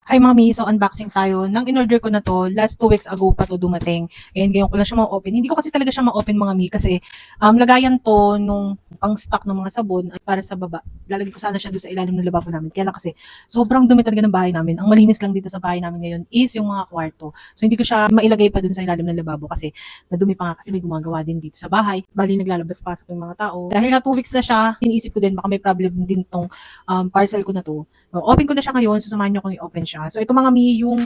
Hi mami, so unboxing tayo. Nang in-order ko na to, last 2 weeks ago pa to dumating. And ngayon ko lang siya ma-open. Hindi ko kasi talaga siya ma-open mga mi kasi lagayan to nung pang-stock ng mga sabon at para sa baba. Lalagay ko sana siya doon sa ilalim ng lababo namin. Kaya lang kasi sobrang dumi talaga ng bahay namin. Ang malinis lang dito sa bahay namin ngayon is yung mga kwarto. So hindi ko siya mailagay pa doon sa ilalim ng lababo kasi madumi pa nga kasi may gumagawa din dito sa bahay. Bali naglalabas-pasok yung mga tao. Dahil nga 2 weeks na siya, iniisip ko din baka may problem din tong parcel ko na to. So, open ko na siya ngayon, susamahan niyo kung i-open siya. So, ito mga mi, yung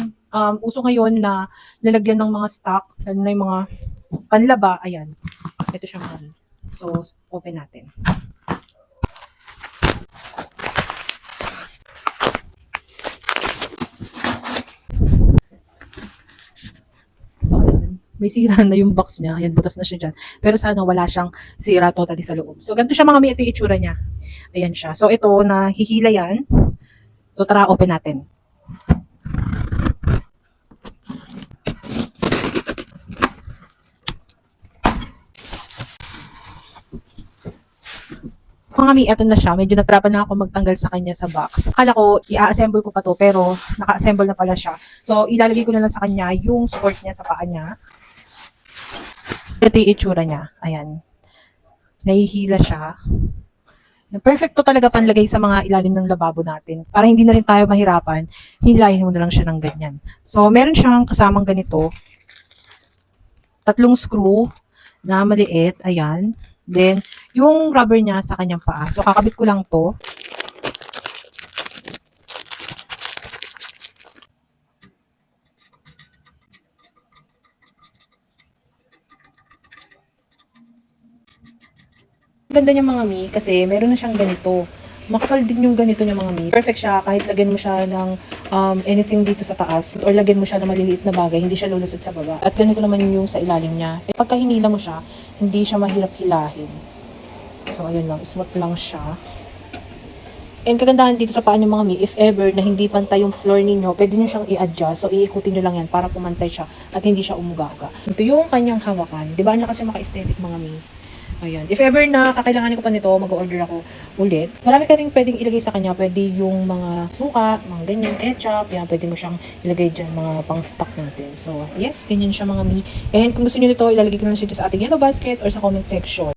uso ngayon na lalagyan ng mga stock, lalo na yung mga panlaba, ayan. Ito siya mga mi. So, open natin. So, ayan. May sira na yung box niya. Ayan, butas na siya dyan. Pero sana wala siyang sira totally sa loob. So, ganito siya mga mi, ito yung itsura niya. Ayan siya. So, ito, nahihila yan. So, tara, open natin. Mga mi, eto na siya. Medyo natrapan na ako magtanggal sa kanya sa box. Akala ko, i-assemble ko pa to, pero naka-assemble na pala siya. So, ilalagay ko na lang sa kanya yung support niya sa paa niya. Ito yung itsura niya. Ayan. Nahihila siya. Perfect to talaga panlagay sa mga ilalim ng lababo natin. Para hindi na rin tayo mahirapan, hilahin mo na lang siya ng ganyan. So, meron siyang kasamang ganito. 3 screw na maliit. Ayan. Then, yung rubber niya sa kanyang paa. So, kakabit ko lang to. Ganda niya mga mi, kasi meron na siyang ganito. Makapal din yung ganito niya mga mi. Perfect siya kahit lagyan mo siya ng anything dito sa taas or lagyan mo siya ng maliliit na bagay, hindi siya lulusot sa baba. At ganito naman yung sa ilalim niya. Eh, pagka hinila mo siya, hindi siya mahirap hilahin. So, ayun lang. Smooth lang siya. And kagandahan dito sa paa niyo mga mi, if ever na hindi pantay yung floor ninyo, pwede niyo siyang i-adjust. So, iikutin niyo lang yan para pumantay siya at hindi siya umuga-uga. Ito yung kanyang hawakan. Diba niya kasi maka-aesthetic mga mi? Ayan. If ever na kakailanganin ko pa nito, mag-order ako ulit. Marami ka rin pwedeng ilagay sa kanya. Pwede yung mga suka, mga ganyan, ketchup. Yan, pwede mo siyang ilagay dyan, mga pang-stock natin. So, yes, ganyan siya mga mi. And kung gusto niyo nito, ilalagay ko lang siya sa ating yellow basket or sa comment section.